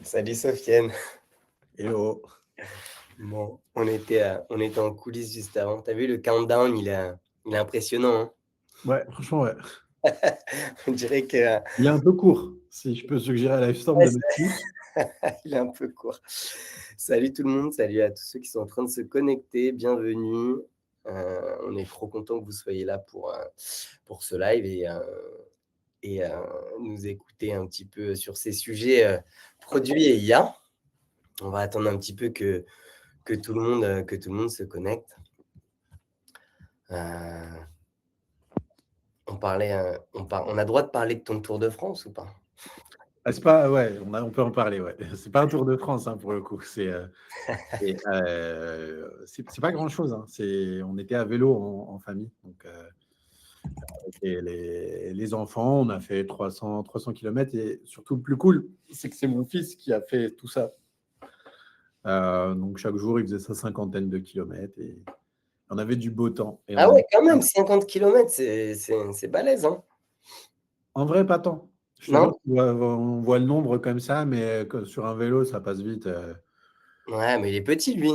Salut Sofiane. Hello. Bon, on était en coulisses juste avant. T'as vu le countdown, il est impressionnant, hein. Ouais, franchement, ouais. On dirait que Il est un peu court, si je peux suggérer à Livestorm ouais, de mettre plus. il est un peu court. Salut tout le monde, salut à tous ceux qui sont en train de se connecter, bienvenue. On est trop content que vous soyez là pour ce live et nous écouter un petit peu sur ces sujets produits et IA. On va attendre un petit peu que tout le monde se connecte. Euh, on a droit de parler de ton Tour de France ou pas? Ah, c'est pas, ouais, on peut en parler, ouais. C'est pas un Tour de France, hein, pour le coup. C'est pas grand-chose, hein. On était à vélo en famille, donc avec les enfants, on a fait 300 kilomètres et surtout le plus cool, c'est que c'est mon fils qui a fait tout ça. Donc chaque jour, il faisait sa cinquantaine de kilomètres et on avait du beau temps. Et Ah ouais, quand même, 50 kilomètres, c'est balèze, hein? en vrai, pas tant. Je te jure, Non? on voit le nombre comme ça, mais sur un vélo, ça passe vite. Ouais, mais il est petit, lui.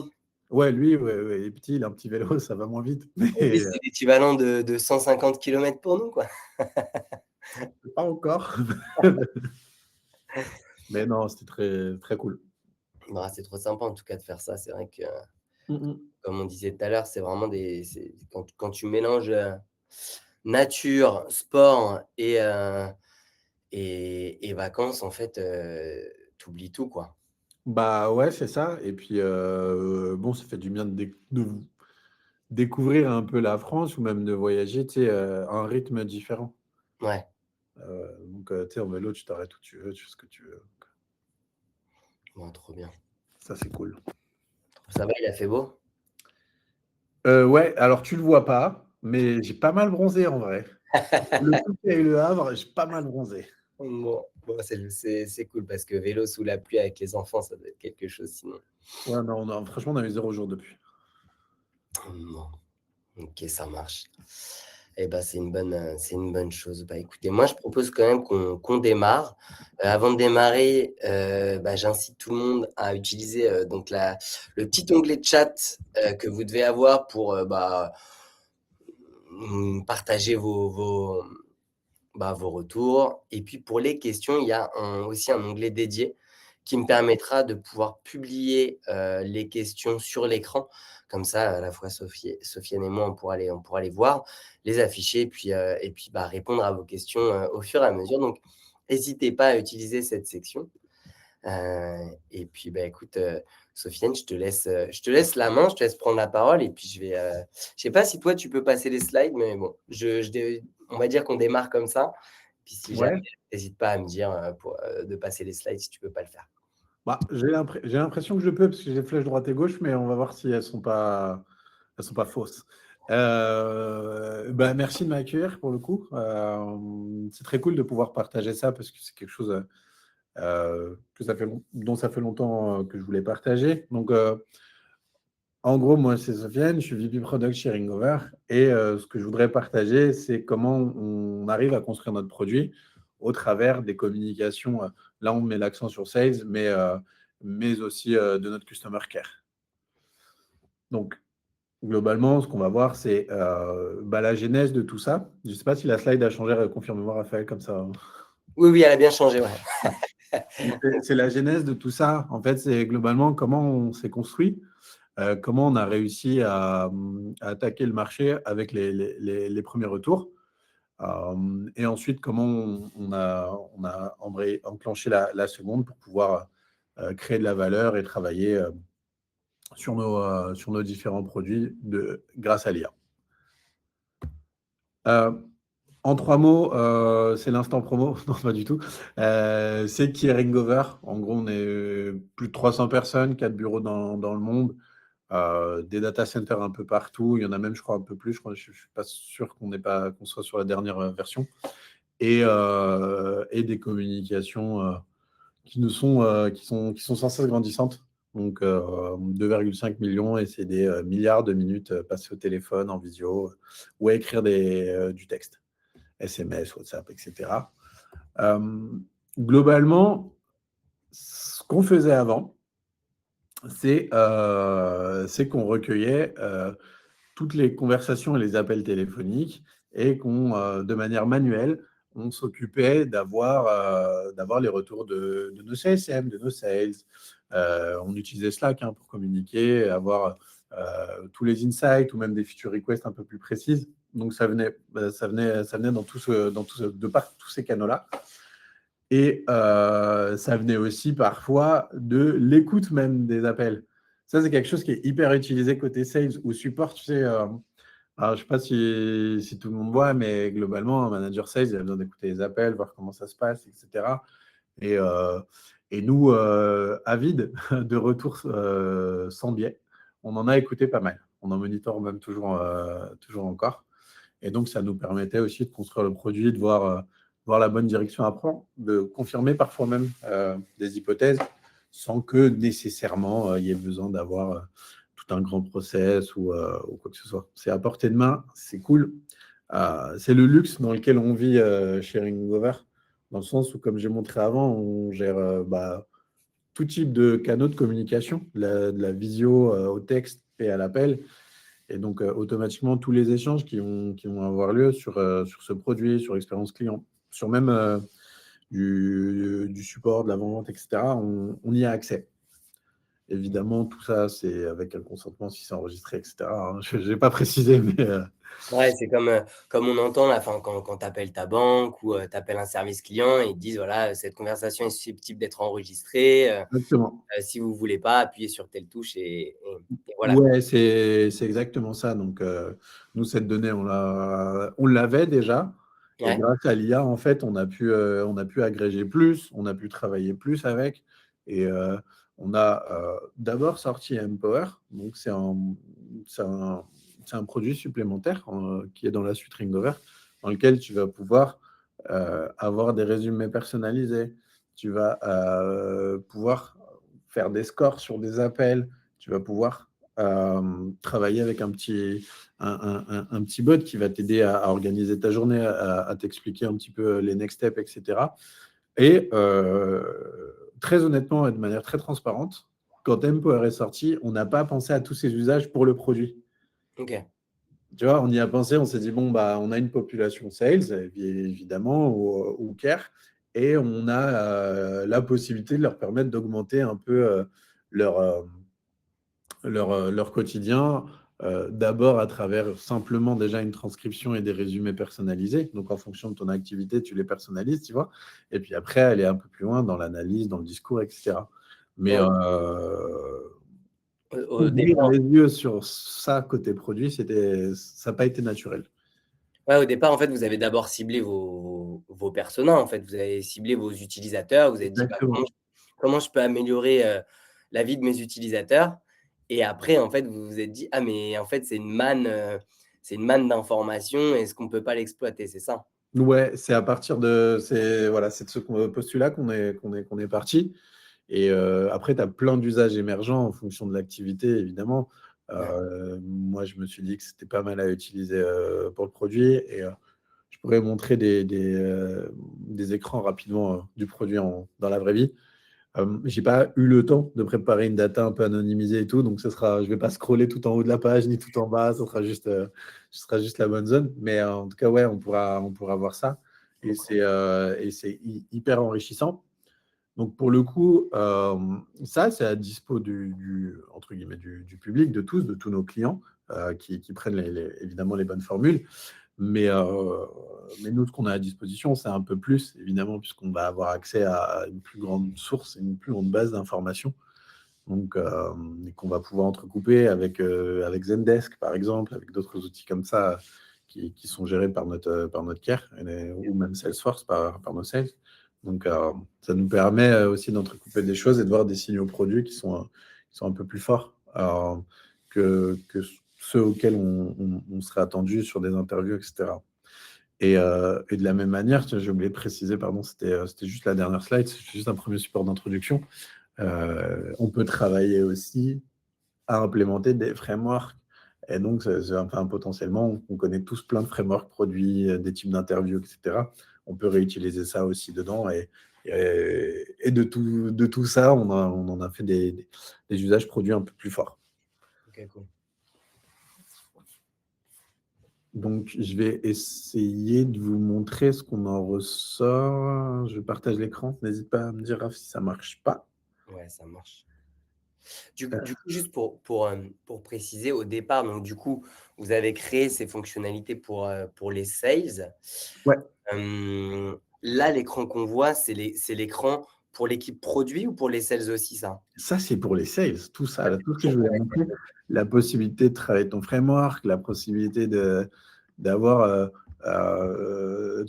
Ouais, lui, ouais, ouais, il est petit, il a un petit vélo, ça va moins vite. Mais Lui, c'est l'équivalent de 150 kilomètres pour nous, quoi. pas encore. Mais non, c'était très, très cool. Bah, c'est trop sympa, en tout cas, de faire ça. C'est vrai que, Mm, comme on disait tout à l'heure, c'est vraiment quand tu mélanges nature, sport et vacances, en fait, tu oublies tout, quoi. Bah ouais, c'est ça. Et puis, bon, ça fait du bien de découvrir un peu la France ou même de voyager, tu sais, à un rythme différent. Ouais, Donc, tu sais, en vélo, tu t'arrêtes où tu veux, tu fais ce que tu veux. bon, trop bien. Ça, c'est cool. Ça va, il a fait beau? Ouais, alors tu le vois pas, mais j'ai pas mal bronzé en vrai. Le coup qu'il y a eu Le Havre, j'ai pas mal bronzé. Bon, c'est cool parce que vélo sous la pluie avec les enfants, ça doit être quelque chose sinon. Ouais, non, franchement, on a eu 0 jour depuis. Bon, ok, ça marche. Eh ben, c'est une bonne chose. Bah, écoutez, moi, je propose quand même qu'on démarre. Avant de démarrer, bah, j'incite tout le monde à utiliser donc le petit onglet de chat que vous devez avoir pour bah, partager vos retours. Et puis pour les questions, il y a aussi un onglet dédié qui me permettra de pouvoir publier les questions sur l'écran. Comme ça, à la fois Sofiane et moi, on pourra les voir, les afficher et puis bah, répondre à vos questions au fur et à mesure. Donc, n'hésitez pas à utiliser cette section. Et puis, bah, écoute, Sofiane, je te laisse la main, je te laisse prendre la parole. Et puis, je sais pas si toi, tu peux passer les slides, mais bon, on va dire qu'on démarre comme ça. Puis si jamais, Ouais. n'hésite pas à me dire de passer les slides si tu peux pas le faire. Bah, j'ai l'impression que je peux parce que j'ai des flèches droite et gauche, mais on va voir si elles sont pas fausses. Bah, merci de m'accueillir pour le coup. C'est très cool de pouvoir partager ça parce que c'est quelque chose dont ça fait longtemps que je voulais partager. Donc, en gros, moi, c'est Sofiane, je suis VP Product chez Ringover et ce que je voudrais partager, c'est comment on arrive à construire notre produit au travers des communications. Là, on met l'accent sur sales, mais aussi de notre customer care. Donc, globalement, ce qu'on va voir, c'est bah, la genèse de tout ça. Je ne sais pas si la slide a changé, confirme-moi, Raphaël, comme ça. Oui, oui, elle a bien changé, ouais. Donc, c'est la genèse de tout ça. En fait, c'est globalement comment on s'est construit. Comment on a réussi à attaquer le marché avec les premiers retours. Et ensuite, comment on a enclenché la seconde pour pouvoir créer de la valeur et travailler sur nos différents produits grâce à l'IA. En 3 mots, c'est l'instant promo. Non, pas du tout. C'est qui est Ringover. En gros, on est plus de 300 personnes, 4 bureaux dans le monde. Des data centers un peu partout. Il y en a même, je crois, un peu plus. Je ne suis pas sûr qu'on soit sur la dernière version. Et des communications qui sont sans cesse grandissantes. Donc, 2,5 millions et c'est des milliards de minutes passées au téléphone, en visio, ou à écrire du texte, SMS, WhatsApp, etc. Globalement, Ce qu'on faisait avant, c'est qu'on recueillait toutes les conversations et les appels téléphoniques et de manière manuelle, on s'occupait d'avoir les retours de nos CSM, de nos sales. On utilisait Slack pour communiquer, avoir tous les insights ou même des feature requests un peu plus précises. Donc, ça venait de par tous ces canaux-là. Et ça venait aussi parfois de l'écoute même des appels. Ça, c'est quelque chose qui est hyper utilisé côté sales ou support. Tu sais, alors, je ne sais pas si tout le monde voit, mais globalement, un manager sales, il a besoin d'écouter les appels, voir comment ça se passe, etc. Et, euh, et nous, avides de retours sans biais, on en a écouté pas mal. On en monitore même toujours encore. Et donc, ça nous permettait aussi de construire le produit, de voir la bonne direction à prendre, de confirmer parfois même des hypothèses sans que nécessairement il y ait besoin d'avoir tout un grand process ou quoi que ce soit. C'est à portée de main, c'est cool. C'est le luxe dans lequel on vit chez Ringover, dans le sens où, comme j'ai montré avant, on gère tout type de canaux de communication, de la visio au texte et à l'appel. Et donc, automatiquement, tous les échanges qui vont avoir lieu sur ce produit, sur l'expérience client, sur même du support, de la vente, etc., on y a accès. Évidemment, tout ça, c'est avec un consentement si c'est enregistré, etc., hein. Je n'ai pas précisé, mais Ouais, c'est comme on entend là, enfin, quand tu appelles ta banque ou tu appelles un service client et ils te disent: «Voilà, cette conversation est susceptible d'être enregistrée, exactement. si vous voulez pas, appuyez sur telle touche» et voilà, quoi. Ouais, c'est exactement ça. Donc, nous, cette donnée, on l'avait déjà. Et Ouais, grâce à l'IA, en fait, on a pu agréger plus, on a pu travailler plus avec. Et on a d'abord sorti Empower. Donc, c'est un, c'est un produit supplémentaire qui est dans la suite Ringover, dans lequel tu vas pouvoir avoir des résumés personnalisés. Tu vas pouvoir faire des scores sur des appels. Tu vas pouvoir travailler avec un petit bot qui va t'aider à organiser ta journée, à t'expliquer un petit peu les next steps, etc. Et très honnêtement et de manière très transparente, quand Empower est sorti, on n'a pas pensé à tous ces usages pour le produit. OK. Tu vois, on y a pensé, on s'est dit, bon, bah, on a une population sales, évidemment, ou care, et on a la possibilité de leur permettre d'augmenter un peu leur, leur quotidien, d'abord à travers simplement déjà une transcription et des résumés personnalisés. Donc, en fonction de ton activité, tu les personnalises, tu vois. Et puis après, aller un peu plus loin dans l'analyse, dans le discours, etc. Mais Ouais, au ouvrir départ les yeux sur ça côté produit, ça n'a pas été naturel. ouais, au départ, en fait, vous avez d'abord ciblé vos personas, en fait. Vous avez ciblé vos utilisateurs, vous avez dit: «Bah, Exactement. comment je peux améliorer, la vie de mes utilisateurs?» Et après, en fait, vous vous êtes dit: «Ah mais en fait, c'est une manne d'informations, est-ce qu'on peut pas l'exploiter?» C'est ça? Ouais, c'est de ce postulat qu'on est parti. Et après, tu as plein d'usages émergents en fonction de l'activité, évidemment. Ouais. Moi, je me suis dit que c'était pas mal à utiliser pour le produit. Et je pourrais montrer des écrans rapidement du produit dans la vraie vie. J'ai pas eu le temps de préparer une data un peu anonymisée et tout, donc je vais pas scroller tout en haut de la page ni tout en bas, ce sera juste la bonne zone. Mais en tout cas, ouais, on pourra voir ça. Et Donc c'est hyper enrichissant. Donc, pour le coup, ça, c'est à dispo entre guillemets, du public, de tous nos clients qui prennent évidemment les bonnes formules. Mais nous, ce qu'on a à disposition, c'est un peu plus, évidemment, puisqu'on va avoir accès à une plus grande source, une plus grande base d'informations. Donc, et qu'on va pouvoir entrecouper avec Zendesk, par exemple, avec d'autres outils comme ça qui sont gérés par notre care, ou même Salesforce par nos sales. Donc, ça nous permet aussi d'entrecouper des choses et de voir des signaux produits qui sont un peu plus forts que ceux auxquels on serait attendu sur des interviews, etc. Et de la même manière, j'ai oublié de préciser, pardon, c'était juste la dernière slide, c'est juste un premier support d'introduction. On peut travailler aussi à implémenter des frameworks. Et donc, enfin, potentiellement, on connaît tous plein de frameworks produits, des types d'interviews, etc. on peut réutiliser ça aussi dedans. Et de tout ça, on en a fait des usages produits un peu plus forts. Ok, cool. Donc, je vais essayer de vous montrer ce qu'on en ressort. Je partage l'écran. N'hésite pas à me dire, Raph, si ça marche pas. Ouais, ça marche. Du coup, juste pour préciser, au départ, donc du coup, vous avez créé ces fonctionnalités pour les sales. Ouais, Là, l'écran qu'on voit, c'est l'écran pour l'équipe produit ou pour les sales aussi, ça? ça, c'est pour les sales. Tout ça, Ouais, là, c'est tout ce que je toujours voulais pour les montrer, sales. la possibilité de travailler ton framework, la possibilité d'avoir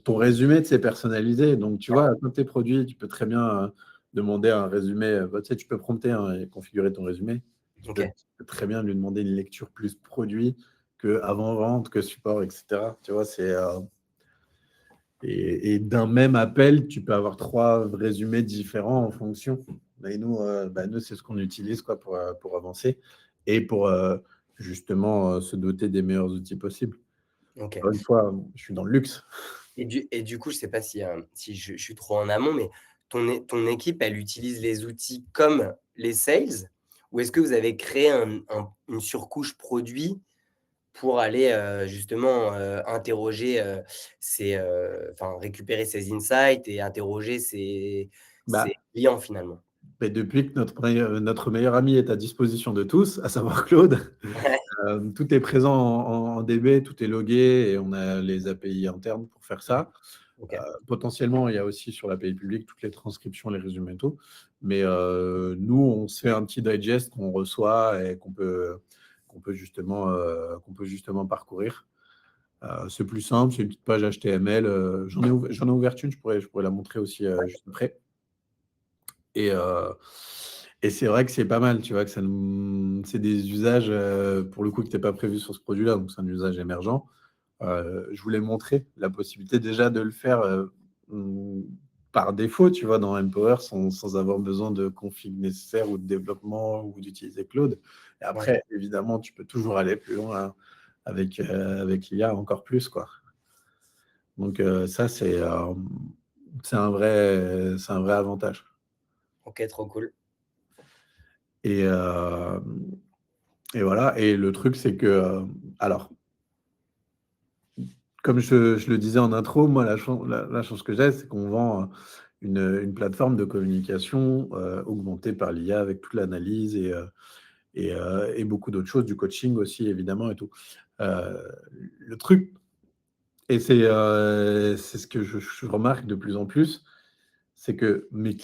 ton résumé de ces personnalisé. Donc, tu vois, quand tu es produit, tu peux très bien demander un résumé. Tu sais, tu peux prompter et configurer ton résumé. OK, Tu peux très bien lui demander une lecture plus produit que avant-vente, que support, etc. Tu vois, et d'un même appel, tu peux avoir 3 résumés différents en fonction. Et nous, nous c'est ce qu'on utilise quoi, pour avancer et pour justement se doter des meilleurs outils possibles. OK. Encore une fois, je suis dans le luxe. Et du coup, je sais pas si je suis trop en amont, mais ton équipe, elle utilise les outils comme les sales? Ou est-ce que vous avez créé une surcouche produit pour aller, justement, interroger, enfin récupérer ces insights et interroger ces Bah, clients finalement? mais depuis que notre meilleur ami est à disposition de tous, à savoir Claude, Ouais, tout est présent en DB, tout est logué et on a les API internes pour faire ça. OK. Potentiellement, il y a aussi sur l'API publique toutes les transcriptions, les résumés et tout. Mais nous, on se fait un petit digest qu'on reçoit et qu'on peut justement parcourir. C'est plus simple, c'est une petite page HTML. J'en ai ouvert une, je pourrais la montrer aussi juste après. Et, euh, et c'est vrai que c'est pas mal, tu vois, que c'est des usages, pour le coup, qui n'étaient pas prévus sur ce produit-là, donc c'est un usage émergent. Je voulais montrer la possibilité déjà de le faire mm, par défaut, tu vois, dans Empower, sans avoir besoin de config nécessaire ou de développement ou d'utiliser Claude. Et Ouais. après, évidemment, tu peux toujours aller plus loin avec l'IA encore plus, quoi. Donc ça, c'est un vrai avantage. OK, trop cool. Et, euh, et voilà. Et le truc, c'est que, alors, comme je le disais en intro, moi, la chance que j'ai, c'est qu'on vend une plateforme de communication augmentée par l'IA avec toute l'analyse et beaucoup d'autres choses, du coaching aussi, évidemment, et tout. Euh, le truc, et c'est ce que je remarque de plus en plus, c'est que mes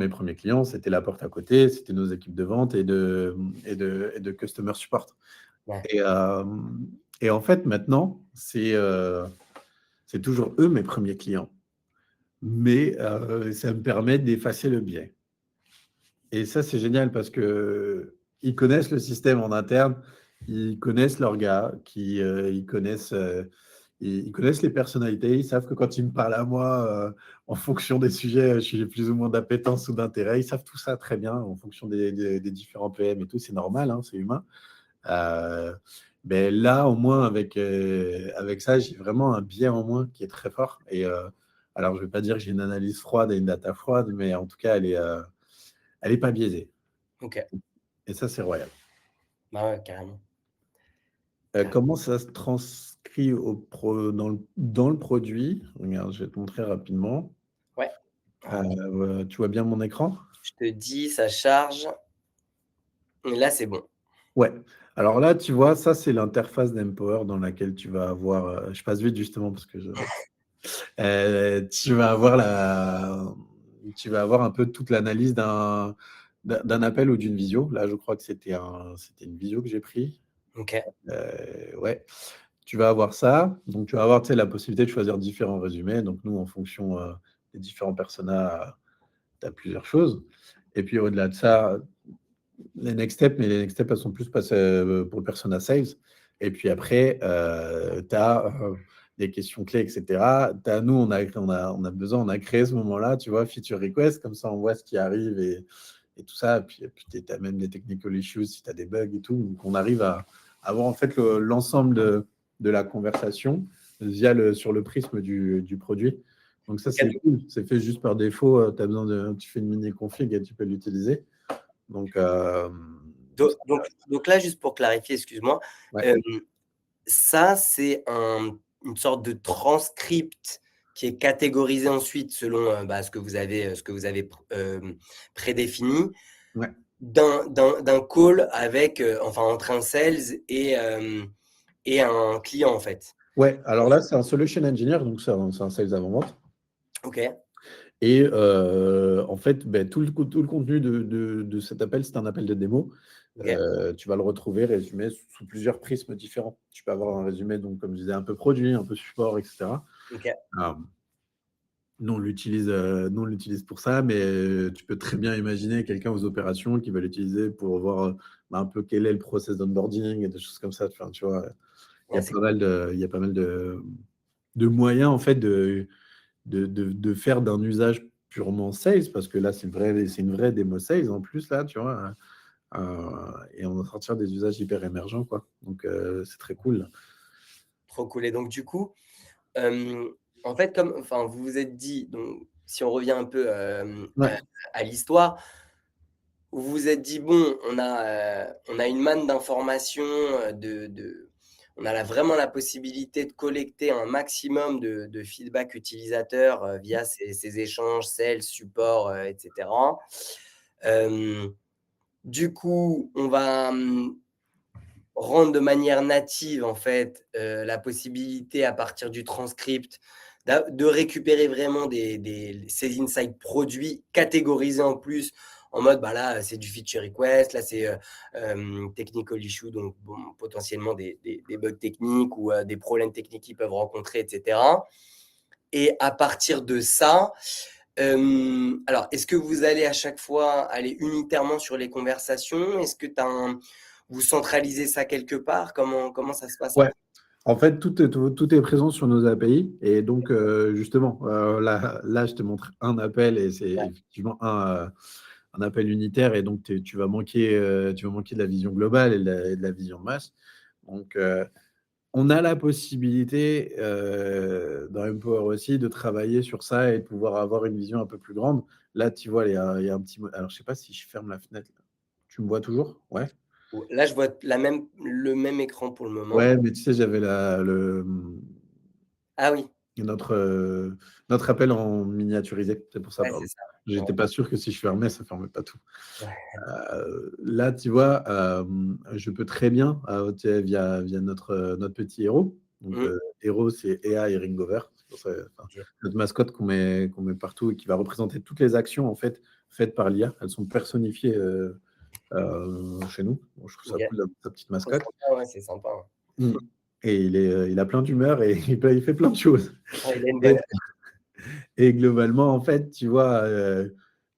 premiers clients, c'était la porte à côté, c'était nos équipes de vente et de customer support. Ouais. Et, euh, et en fait, maintenant, c'est toujours eux mes premiers clients. Mais ça me permet d'effacer le biais. Et ça, c'est génial parce que ils connaissent le système en interne, ils connaissent leurs gars, ils connaissent les personnalités, ils savent que quand ils me parlent à moi, en fonction des sujets, j'ai plus ou moins d'appétence ou d'intérêt, ils savent tout ça très bien en fonction des différents PM et tout, c'est normal, hein, c'est humain. Euh, mais là, au moins, avec ça, j'ai vraiment un biais en moins qui est très fort. Alors, je ne vais pas dire que j'ai une analyse froide et une data froide, mais en tout cas, elle est pas biaisée. OK. Et ça, c'est royal. Bah, ouais, carrément. Carrément. Comment ça se transcrit dans le produit? Regarde, je vais te montrer rapidement. Ouais. Alors, Tu vois bien mon écran? je te dis, ça charge. Et là, c'est bon. Ouais. Alors là, tu vois, ça, c'est l'interface d'Empower dans laquelle tu vas avoir. Je passe vite justement parce que tu vas avoir un peu toute l'analyse d'un appel ou d'une visio. Là, je crois que c'était une visio que j'ai pris. OK. Ouais. Tu vas avoir ça. Donc, tu vas avoir, tu sais, la possibilité de choisir différents résumés. Donc, nous, en fonction des différents personas, tu as plusieurs choses. Et puis, au-delà de ça, les next steps, mais les next steps, elles sont plus passées pour le persona sales. Et puis après, tu as des questions clés, etc. Nous, on a besoin, on a créé ce moment-là, tu vois, feature request, comme ça, on voit ce qui arrive et tout ça. Et puis tu as même des technical issues si tu as des bugs et tout. Donc, on arrive à avoir en fait l'ensemble de la conversation sur le prisme du produit. Donc ça, OK, c'est cool. C'est fait juste par défaut. Tu as besoin tu fais une mini config et tu peux l'utiliser. Donc, donc là, juste pour clarifier, excuse-moi, ouais. hem, ça, c'est une sorte de transcript qui est catégorisé ensuite selon, bah, ce que vous avez prédéfini Ouais. d'un call avec, enfin entre un sales et un client, en fait? Ouais, alors là, c'est un solution engineer, donc c'est un sales avant-vente. OK, Et en fait, beh, tout le contenu de cet appel, c'est un appel de démo. OK, Tu vas le retrouver résumé sous plusieurs prismes différents. Tu peux avoir un résumé, donc comme je disais, un peu produit, un peu support, et cetera. OK. Hem, nous on l'utilise pour ça, mais tu peux très bien imaginer quelqu'un aux opérations qui va l'utiliser pour voir, bah, un peu quel est le process d'onboarding et des choses comme ça. Enfin, tu vois? Ouais, c'est Il y a pas mal de moyens, en fait, de faire d'un usage purement sales, parce que là, c'est une vraie démo sales en plus, là, tu vois? Et on va sortir des usages hyper émergents, quoi. Donc, c'est très cool. trop cool et donc du coup, hem, en fait, comme enfin, vous vous êtes dit donc si on revient un peu, Ouais, à l'histoire, vous vous êtes dit: «Bon, on a une manne d'informations, on a vraiment la possibilité de collecter un maximum de feedback utilisateur, via ces échanges sales, support, et cetera». Hem, du coup, on va, rendre de manière native, en fait, la possibilité à partir du transcript de récupérer vraiment ces insights produits catégorisés en plus en mode, bah, là, c'est du feature request, là, c'est, technical issue donc bon, potentiellement des bugs techniques ou, des problèmes techniques qu'ils peuvent rencontrer et cetera et à partir de ça, alors est-ce que vous allez à chaque fois aller unitairement sur les conversations? Est-ce que tu as un vous centralisez ça quelque part? Comment ça se passe un ouais. peu? En fait, tout est présent sur nos API, et donc, justement, là, je te montre un appel et c'est Ouais, effectivement un appel unitaire, et donc tu vas manquer de la vision globale et de la vision masse. Donc, on a la possibilité, dans Empower aussi, de travailler sur ça et de pouvoir avoir une vision un peu plus grande. Là, tu vois, il y a un petit mo alors je sais pas si je ferme la fenêtre là. Tu me vois toujours? Ouais? ou là, je vois le même écran pour le moment. Ouais, mais tu sais, j'avais Ah oui, notre, notre appel en miniaturisé, c'est pour ça, ouais, c'est pardon. ça. Ouais, J'étais pas sûr que si je fermais, ça fermait pas tout. ouais. Là, tu vois, je peux très bien, tu sais, via notre petit héros. Donc, Mmh, héros, c'est AI Ringover. C'est pour ça, enfin, OK. notre mascotte qu'on met partout et qui va représenter toutes les actions, en fait, faites par l'IA. Elles sont personnifiées, chez nous. Donc, je trouve ça OK. cool, sa petite Trop mascotte. sympa, ouais, c'est sympa, ouais. Mmh. Et il a plein d'humeur et il fait plein de choses. Ouais, il a une Et bonne Et globalement, en fait, tu vois,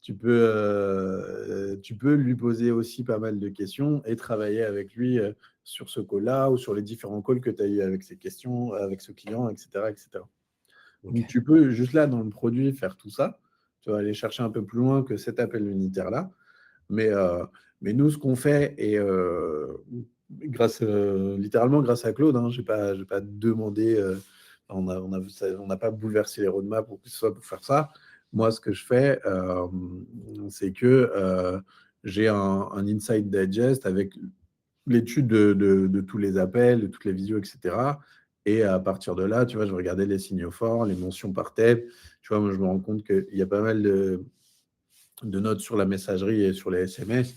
tu peux lui poser aussi pas mal de questions et travailler avec lui, sur ce call-là ou sur les différents calls que tu as eu avec ces questions, avec ce client, et cetera, et cetera. Donc OK. tu peux juste là, dans le produit, faire tout ça. Tu vas aller chercher un peu plus loin que cet appel unitaire-là. Mais, nous, ce qu'on fait, et littéralement grâce à Claude, hein, j'ai pas demandé, on n'a pas bouleversé les roadmaps pour que ce soit pour faire ça. Moi, ce que je fais, c'est que j'ai un Insight Digest avec l'étude de tous les appels, de toutes les visios, etc. Et à partir de là, tu vois, je vais regarder les signaux forts, les mentions par thème. Tu vois, moi, je me rends compte qu'il y a pas mal de notes sur la messagerie et sur les SMS.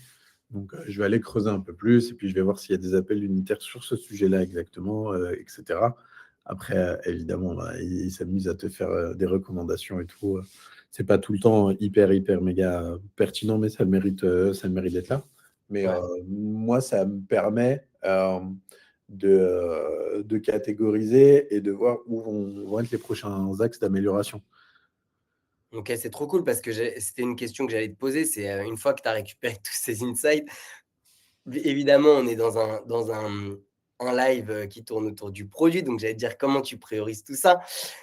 Donc, je vais aller creuser un peu plus et puis je vais voir s'il y a des appels unitaires sur ce sujet-là exactement, etc. Après, évidemment, bah, il s'amuse à te faire des recommandations et tout. C'est pas tout le temps hyper, hyper méga pertinent, mais ça le mérite d'être là. Mais Ouais. moi, ça me permet de catégoriser et de voir où vont être les prochains axes d'amélioration. OK, c'est trop cool parce que c'était une question que j'allais te poser, c'est, une fois que tu as récupéré tous ces insights, évidemment, on est un live, qui tourne autour du produit, donc j'allais te dire comment tu priorises tout ça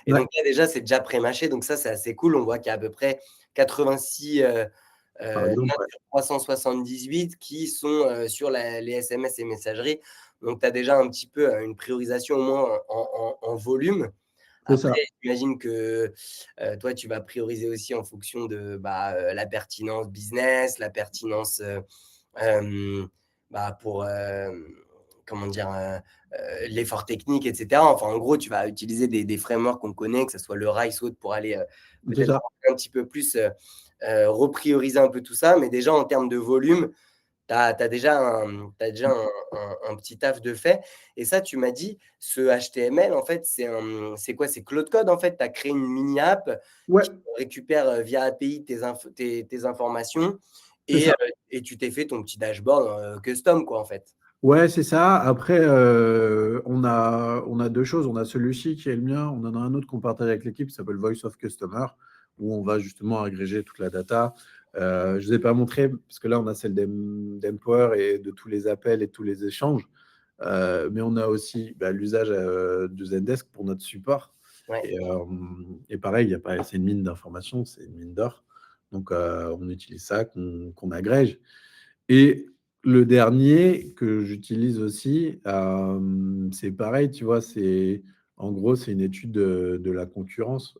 et Ouais, donc là, déjà, c'est déjà pré-mâché, donc ça, c'est assez cool. On voit qu'il y a à peu près 86, par exemple, notes ouais. sur 378 qui sont, sur les SMS et messageries, donc tu as déjà un petit peu, une priorisation au moins en volume. C'est ça. Après, j'imagine que, toi, tu vas prioriser aussi en fonction de, la pertinence business, la pertinence, hem, pour, comment dire? L'effort technique et cetera. Enfin, en gros, tu vas utiliser des frameworks qu'on connaît, que ça soit le RICE ou autre pour aller, C'est peut-être ça. rentrer un petit peu plus, reprioriser un peu tout ça. Mais déjà en termes de volume, tu as déjà un petit taf de fait et ça, tu m'as dit, ce HTML, en fait, c'est quoi? C'est Claude Code, en fait? Tu as créé une mini app Ouais, qui récupère, via API tes informations c'est et ça. tu t'es fait ton petit dashboard, custom, quoi, en fait? Ouais, c'est ça. Après, on a 2 choses. On a celui-ci qui est le mien. On en a un autre qu'on partage avec l'équipe qui s'appelle Voice of Customer, où on va justement agréger toute la data. Je ne vous ai pas montré, parce que là, on a celle d'Empower et de tous les appels et tous les échanges. Mais on a aussi l'usage de Zendesk pour notre support. Ouais. Et pareil, il y a pas, c'est une mine d'informations, c'est une mine d'or. Donc, on utilise ça, qu'on agrège. Et le dernier que j'utilise aussi, c'est pareil, tu vois, en gros, c'est une étude de la concurrence,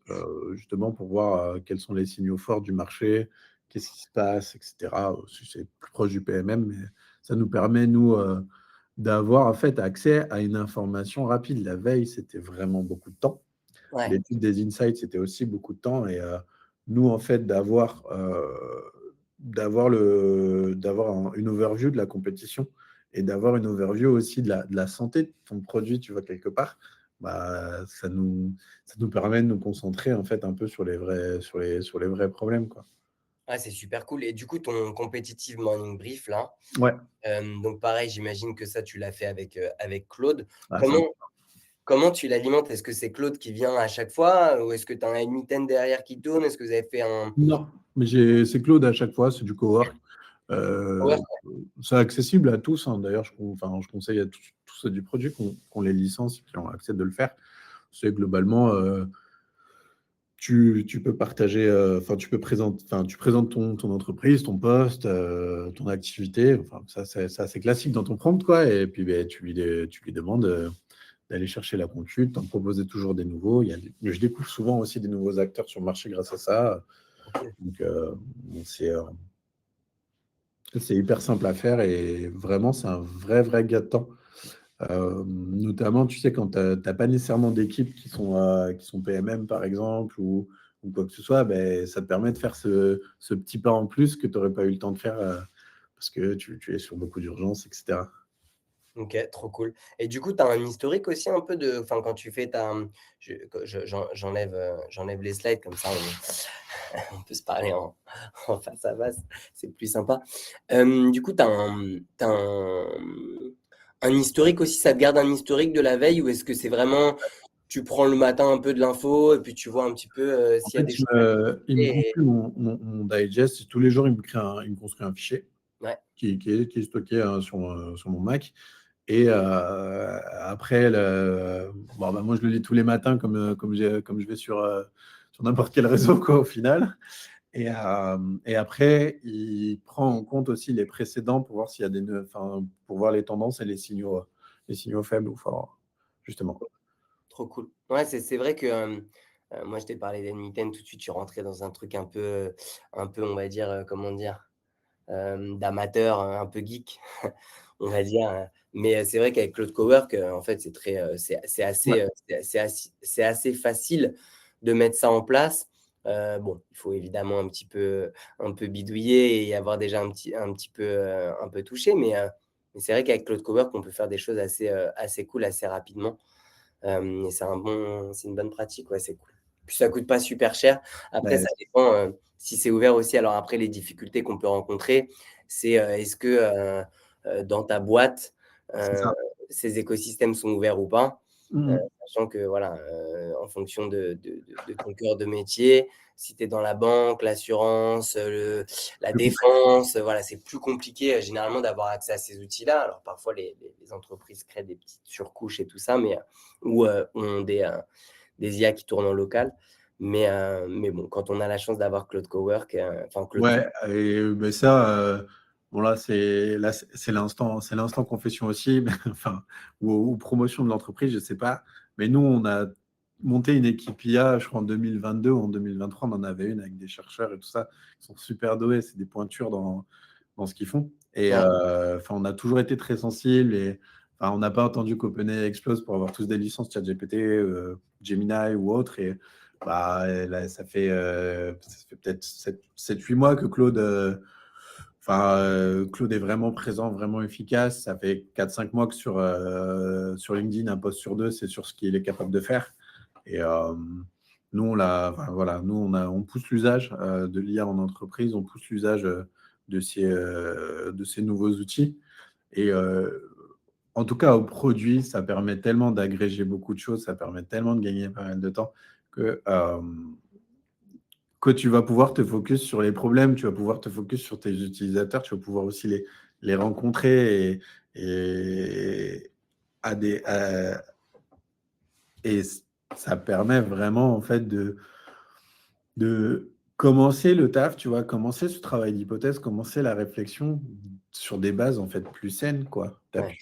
justement pour voir quels sont les signaux forts du marché, qu'est-ce qui se passe, etc. Si c'est plus proche du PMM, mais ça nous permet, nous, d'avoir en fait accès à une information rapide. La veille, c'était vraiment beaucoup de temps. Ouais. L'étude des insights, c'était aussi beaucoup de temps. Et nous, en fait, une overview de la compétition et d'avoir une overview aussi de la santé de ton produit, tu vois, quelque part, ça nous permet de nous concentrer, en fait, un peu sur les vrais problèmes, quoi. Ah, c'est super cool et du coup, ton competitive morning brief là, Ouais, donc pareil, j'imagine que ça, tu l'as fait avec Claude. ah, Comment comment tu l'alimentes? Est-ce que c'est Claude qui vient à chaque fois ou est-ce que tu as un meeting derrière qui tourne? Est-ce que vous avez fait un non, mais c'est Claude à chaque fois, c'est du cowork. ouais, Euh, c'est accessible à tous, hein. D'ailleurs, je conseille à tous ceux du produit qu'on les licence et qui ont accès de le faire. C'est globalement, tu peux partager, enfin, tu présentes ton entreprise, ton poste, ton activité. Enfin, ça, c'est assez classique dans ton prompt, quoi. Et puis, ben, tu lui demandes d'aller chercher la concu, t'en proposer toujours des nouveaux. Je découvre souvent aussi des nouveaux acteurs sur le marché grâce à ça. OK. Donc, bon, c'est hyper simple à faire et vraiment, c'est un vrai, vrai gain de temps. Notamment, tu sais, quand tu n'as pas nécessairement d'équipes qui sont PMM, par exemple, ou quoi que ce soit, ben, ça te permet de faire ce petit pas en plus que tu n'aurais pas eu le temps de faire parce que tu es sur beaucoup d'urgence, etc. OK, trop cool et du coup, tu as un historique aussi un peu de enfin, quand tu fais j'enlève les slides comme ça on peut se parler en face à face, c'est plus sympa. Du coup, tu as un historique aussi, ça te garde un historique de la veille ou est-ce que c'est vraiment tu prends le matin un peu de l'info et puis tu vois un petit peu, En s'il y a fait, des choses à il me et construit mon digest. Tous les jours, il me construit un fichier ouais, qui est stocké sur mon Mac. Et après, moi, je le lis tous les matins comme je vais sur n'importe quel réseau, quoi, au final. Et après, il prend en compte aussi les précédents pour voir s'il y a enfin, pour voir les tendances et les signaux faibles ou forts, justement. trop cool. Ouais, c'est vrai que, moi je t'ai parlé d'Edmonton, tout de suite, je suis rentré dans un truc un peu, on va dire, comment dire? D'amateur, un peu geek, on va dire, mais c'est vrai qu'avec Claude Cowork, en fait, c'est très, Ouais, c'est assez facile de mettre ça en place. Bon, il faut évidemment un peu bidouiller et avoir déjà un peu touché, mais c'est vrai qu'avec Claude Cowork, on peut faire des choses assez cool, assez rapidement. Et c'est une bonne pratique, ouais, c'est cool. Puis ça coûte pas super cher. Après, ouais, ça dépend, si c'est ouvert aussi. Alors après, les difficultés qu'on peut rencontrer, c'est, est-ce que, dans ta boîte, c'est heu, ça. ces écosystèmes sont ouverts ou pas? Mhm. Sachant que voilà, en fonction de ton cœur de métier, si tu es dans la banque, l'assurance, la Plus complet. défense, voilà, c'est plus compliqué, généralement d'avoir accès à ces outils-là. Alors parfois les entreprises créent des petites surcouches et tout ça, mais ou ont des IA qui tournent en local. Mais bon, quand on a la chance d'avoir Claude Cowork, enfin Claude Co Ouais, et ben ça, bon là, c'est l'instant confession aussi, enfin, ou promotion de l'entreprise, je sais pas. Mais nous, monté une équipe IA, je crois, en 2022 ou en 2023. On en avait une avec des chercheurs et tout ça. Ils sont super doués, c'est des pointures dans ce qu'ils font. Et Ouais, on a toujours été très sensibles. Et on n'a pas attendu qu'OpenAI explose pour avoir tous des licences ChatGPT, Gemini ou autre. Et là, ça fait peut-être 7-8 mois que Claude est vraiment présent, vraiment efficace. Ça fait 4-5 mois que sur LinkedIn, un post sur deux, c'est sur ce qu'il est capable de faire. Et nous, on pousse l'usage de l'IA en entreprise, on pousse l'usage de ces nouveaux outils. Et en tout cas, au produit, ça permet tellement d'agréger beaucoup de choses, ça permet tellement de gagner pas mal de temps que tu vas pouvoir te focus sur les problèmes, tu vas pouvoir te focus sur tes utilisateurs, tu vas pouvoir aussi les rencontrer et, à des, à- et ça permet vraiment en fait de commencer le taf, tu vois, commencer ce travail d'hypothèse, commencer la réflexion sur des bases en fait plus saines, quoi. ouais.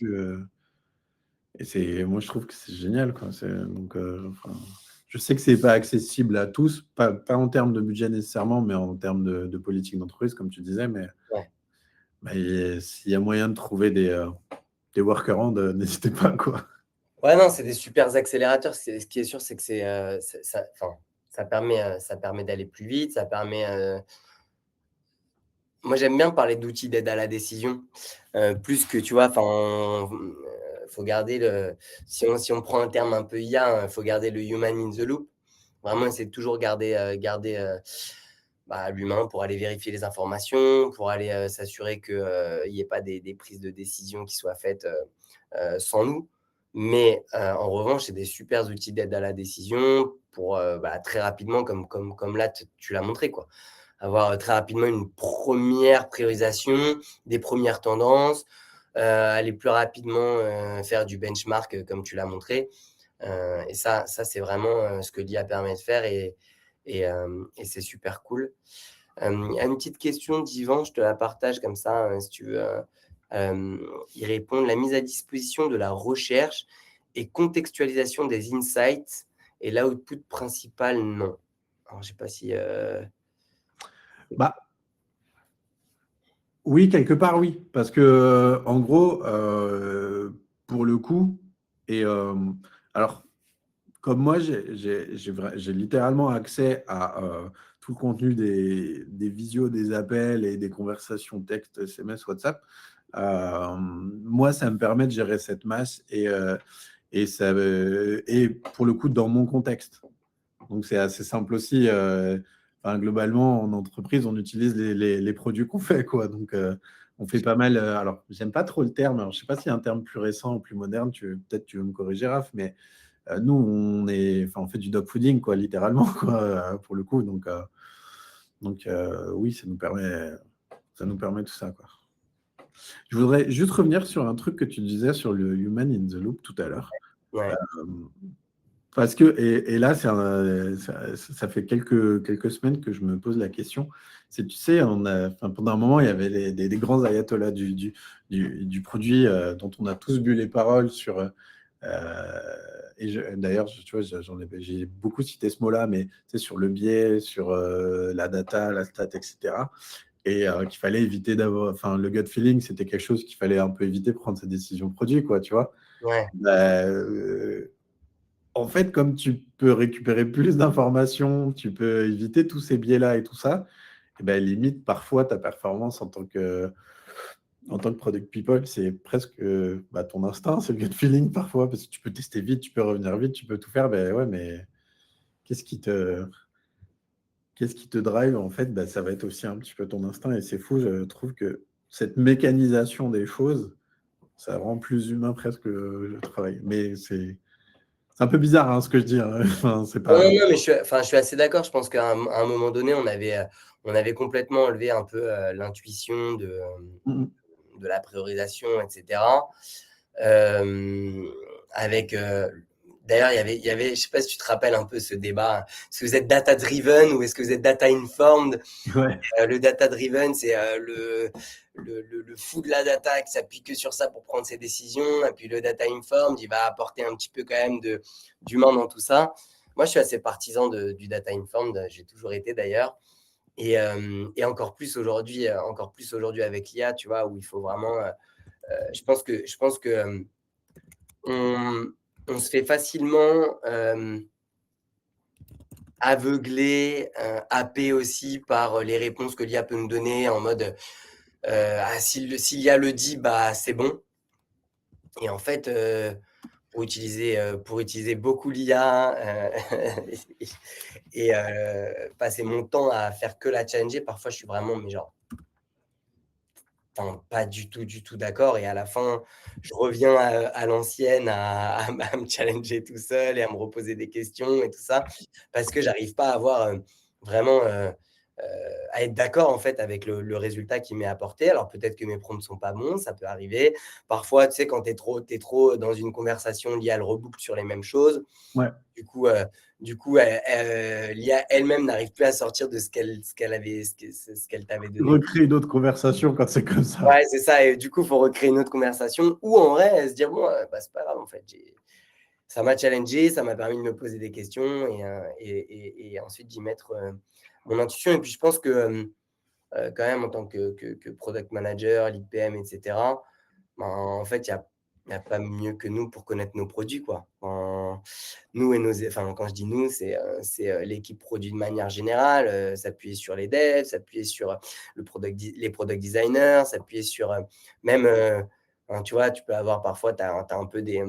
Moi je trouve que c'est génial, quoi. Je sais que c'est pas accessible à tous, pas en termes de budget nécessairement, mais en termes de politique d'entreprise, comme tu disais. Ouais. S'il y a moyen de trouver des workarounds, n'hésitez pas, quoi. Ouais, non, c'est des super accélérateurs. Ce qui est sûr, c'est que enfin, ça permet d'aller plus vite. Moi, j'aime bien parler d'outils d'aide à la décision, plus que, tu vois, enfin, faut garder si on prend un terme un peu IA, faut garder le human in the loop. Vraiment, essayer de toujours garder l'humain pour aller vérifier les informations, pour aller s'assurer qu'il n'y ait pas des prises de décision qui soient faites sans nous. Mais en revanche, c'est des super outils d'aide à la décision pour très rapidement, comme là, tu l'as montré, quoi. Avoir très rapidement une première priorisation, des premières tendances, aller plus rapidement faire du benchmark comme tu l'as montré. Et ça c'est vraiment ce que l'IA permet de faire et c'est super cool. Une petite question d'Yvan, je te la partage comme ça, si tu veux. Il répond: la mise à disposition de la recherche et contextualisation des insights et l'output principal, non. Alors, je sais pas si. Bah, oui, quelque part, oui. Parce que, en gros, pour le coup, et alors, comme moi, j'ai littéralement accès à tout le contenu des visios, des appels et des conversations texte, SMS, WhatsApp. Moi, ça me permet de gérer cette masse et pour le coup, dans mon contexte. Donc, c'est assez simple aussi. Globalement, en entreprise, on utilise les produits qu'on fait, quoi. Donc, on fait pas mal. Alors, j'aime pas trop le terme. Alors, je sais pas s'il y a un terme plus récent ou plus moderne. Peut-être tu veux me corriger, Raph, mais nous, on fait du dog fooding, quoi, littéralement, quoi, pour le coup. Oui, ça nous permet tout ça, quoi. Je voudrais juste revenir sur un truc que tu disais sur le human in the loop tout à l'heure. Ouais, Euh, Parce que, et là, ça fait quelques semaines que je me pose la question. Tu sais, pendant un moment, il y avait des grands ayatollahs du produit dont on a tous bu les paroles sur. D'ailleurs, tu vois, j'ai beaucoup cité ce mot-là, mais tu sais, sur le biais, sur la data, la stat, etc. Et qu'il fallait éviter d'avoir. Enfin, le gut feeling, c'était quelque chose qu'il fallait un peu éviter de prendre ses décisions produits, quoi, tu vois. ouais, Bah, en fait, comme tu peux récupérer plus d'informations, tu peux éviter tous ces biais-là et tout ça, et ben, limite, parfois, ta performance en tant que product people, c'est presque ton instinct, c'est le gut feeling parfois, parce que tu peux tester vite, tu peux revenir vite, tu peux tout faire. Ben ouais, mais qu'est-ce qui te, qu'est-ce qui te drive, en fait, ben, ça va être aussi un petit peu ton instinct. Et c'est fou, je trouve que cette mécanisation des choses, ça rend plus humain presque le travail. Mais c'est un peu bizarre hein, ce que je dis. Hein. Enfin, c'est non, pas. non, mais je suis assez d'accord. Je pense qu'à un moment donné, on avait complètement enlevé un peu l'intuition de la priorisation, etc. Euh, avec, d'ailleurs, je sais pas si tu te rappelles un peu ce débat. Est-ce que vous êtes data-driven ou est-ce que vous êtes data-informed? Ouais. Le data-driven, c'est le fou de la data qui s'appuie que sur ça pour prendre ses décisions. Et puis le data-informed, il va apporter un petit peu quand même d'humain dans tout ça. moi, je suis assez partisan du data informed, j'ai toujours été d'ailleurs. Et encore plus aujourd'hui avec l'IA, tu vois, où il faut vraiment, je pense que on, on se fait facilement aveugler, happé aussi par les réponses que l'IA peut nous donner en mode ah, si l'IA le dit, bah c'est bon. Et en fait, pour utiliser beaucoup l'IA et passer mon temps à faire que la challenger, parfois je suis vraiment, mais genre, enfin, pas du tout d'accord. Et à la fin, je reviens à l'ancienne, à me challenger tout seul et à me reposer des questions et tout ça, parce que j'arrive pas à avoir vraiment à être d'accord en fait avec le résultat qu'il m'est apporté. Alors peut-être que mes prompts sont pas bons, ça peut arriver. Parfois, tu sais, quand t'es trop dans une conversation, l'IA elle reboucle sur les mêmes choses. Ouais. Du coup, l'IA elle-même n'arrive plus à sortir de ce qu'elle t'avait Tu donné. recrées une autre conversation quand c'est comme ça. Ouais, c'est ça. Et du coup, il faut recréer une autre conversation ou en vrai, se dire, bon, bah, c'est pas grave, en fait. Ça m'a challengé, ça m'a permis de me poser des questions et ensuite d'y mettre mon intuition. Et puis, je pense que quand même, en tant que product manager, lead PM, etc., ben, en fait, il y a pas mieux que nous pour connaître nos produits, quoi. Nous et enfin, quand je dis nous, c'est l'équipe produit de manière générale, s'appuyer sur les devs, s'appuyer sur les product designers, s'appuyer sur même, hein, tu vois, tu peux avoir parfois, tu as un peu des,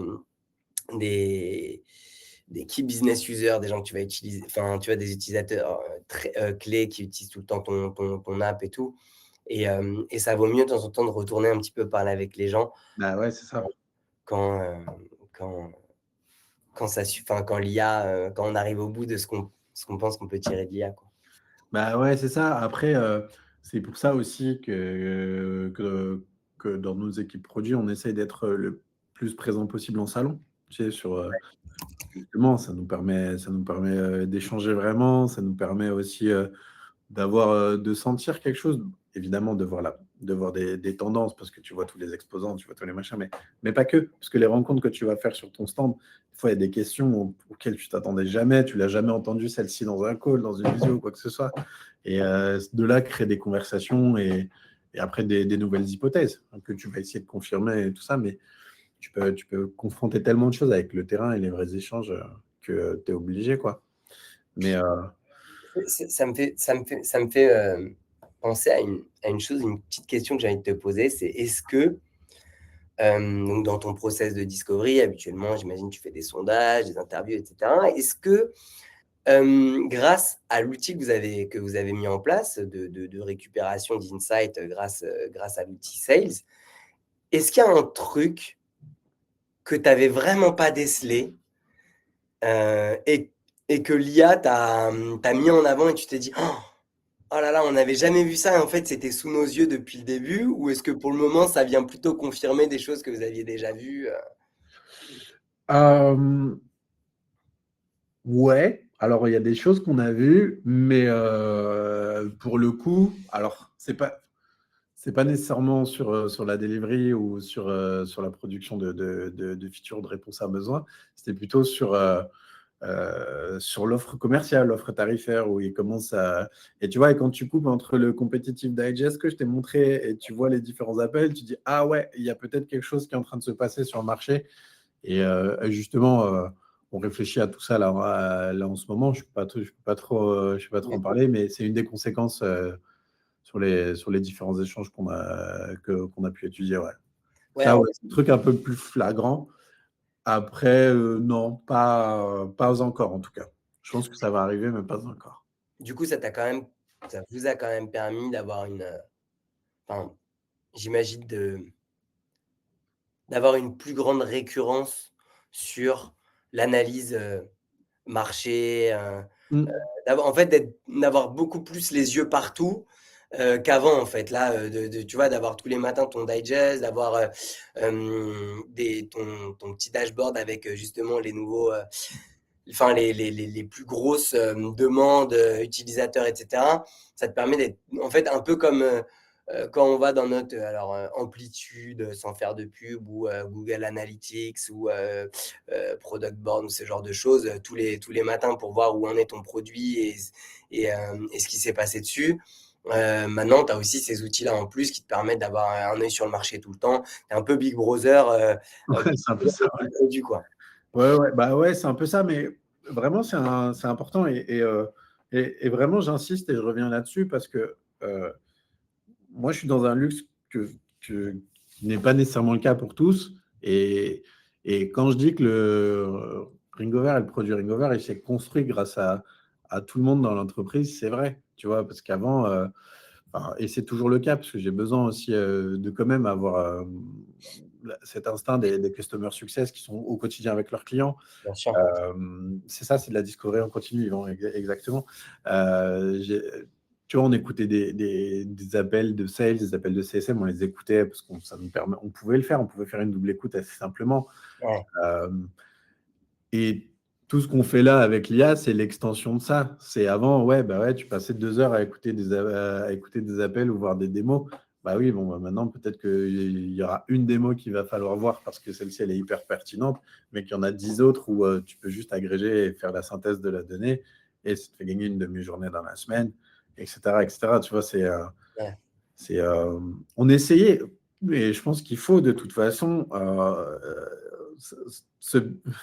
des key business users, des gens que tu vas utiliser, enfin, tu vois, des utilisateurs très clés qui utilisent tout le temps ton app et tout. Et ça vaut mieux de temps en temps de retourner un petit peu parler avec les gens Bah ouais, c'est ça. quand, quand, quand l'IA, quand on arrive au bout de ce qu'on pense qu'on peut tirer de l'IA, quoi. Bah ouais, c'est ça. Après, c'est pour ça aussi que dans nos équipes produits, on essaye d'être le plus présent possible en salon. Tu sais, justement, ça nous permet d'échanger vraiment, ça nous permet aussi de sentir quelque chose, évidemment, de voir des tendances, parce que tu vois tous les exposants, tu vois tous les machins, mais pas que, parce que les rencontres que tu vas faire sur ton stand, des fois, il y a des questions auxquelles tu t'attendais jamais, tu l'as jamais entendu celle-ci dans un call, dans une visio, quoi que ce soit. Et de là, créer des conversations et après des nouvelles hypothèses hein, que tu vas essayer de confirmer et tout ça, mais tu peux confronter tellement de choses avec le terrain et les vrais échanges que tu es obligé, quoi. Mais Ça me fait penser à une chose, une petite question que j'ai envie de te poser, c'est est-ce que, donc dans ton process de discovery, habituellement, j'imagine, tu fais des sondages, des interviews, etc. Est-ce que, grâce à l'outil que vous avez mis en place de récupération d'insights grâce à l'outil Sales, est-ce qu'il y a un truc que tu n'avais vraiment pas décelé et que l'IA t'a mis en avant et tu t'es dit oh là là, on n'avait jamais vu ça, et en fait, c'était sous nos yeux depuis le début, ou est-ce que pour le moment, ça vient plutôt confirmer des choses que vous aviez déjà vues euh, ouais, alors il y a des choses qu'on a vues, mais pour le coup, alors c'est pas nécessairement sur la delivery ou sur la production de features de réponse à besoin, c'était plutôt sur l'offre commerciale, l'offre tarifaire, où il commence à... Et tu vois, et quand tu coupes entre le competitive digest que je t'ai montré et tu vois les différents appels, tu dis, ah ouais, il y a peut-être quelque chose qui est en train de se passer sur le marché. Et justement, on réfléchit à tout ça là en ce moment. Je ne peux pas trop en parler, mais c'est une des conséquences sur les différents échanges qu'on a pu étudier. Ouais. Ouais, Ça, ouais, c'est un truc un peu plus flagrant. Après, non, pas encore en tout cas. Je pense que ça va arriver, mais pas encore. du coup, ça vous a quand même permis d'avoir enfin, j'imagine d'avoir une plus grande récurrence sur l'analyse marché, Mm. en fait, d'avoir beaucoup plus les yeux partout qu'avant, en fait. Là, tu vois, d'avoir tous les matins ton digest, d'avoir ton petit dashboard avec justement les nouveaux, enfin, les plus grosses demandes utilisateurs, etc. Ça te permet d'être, en fait, un peu comme quand on va dans notre, Amplitude, sans faire de pub ou Google Analytics ou Product Board ou ce genre de choses, tous les matins pour voir où en est ton produit et ce qui s'est passé dessus. Maintenant, tu as aussi ces outils-là en plus qui te permettent d'avoir un œil sur le marché tout le temps. Tu es un peu Ouais, Big c'est un peu Brother ça, de ouais. ton produit, quoi. Ouais, ouais, bah ouais, c'est un peu ça, mais vraiment, c'est important et vraiment, j'insiste et je reviens là-dessus parce que moi, je suis dans un luxe qui n'est pas nécessairement le cas pour tous. Et, et quand je dis que le Ringover et le produit Ringover, il s'est construit grâce à tout le monde dans l'entreprise, c'est vrai, tu vois, parce qu'avant, enfin, et c'est toujours le cas, parce que j'ai besoin aussi de quand même avoir cet instinct des customer success qui sont au quotidien avec leurs clients. Bien sûr. C'est ça, c'est de la discovery en continu, Yvan, exactement. Tu vois, on écoutait des appels de sales, des appels de CSM, on les écoutait parce qu'on ça nous permet, on pouvait le faire, on pouvait faire une double écoute assez simplement. Ouais, Euh, et tout ce qu'on fait là avec l'IA, c'est l'extension de ça. C'est avant, ouais, bah ouais, tu passais 2 heures à écouter des appels ou voir des démos. Bah oui, bon, bah maintenant, peut-être qu'il y aura une démo qu'il va falloir voir parce que celle-ci, elle est hyper pertinente, mais qu'il y en a 10 autres où tu peux juste agréger et faire la synthèse de la donnée et ça te fait gagner une demi-journée dans la semaine, etc., etc. Tu vois, ouais. c'est, on essayait, mais je pense qu'il faut de toute façon,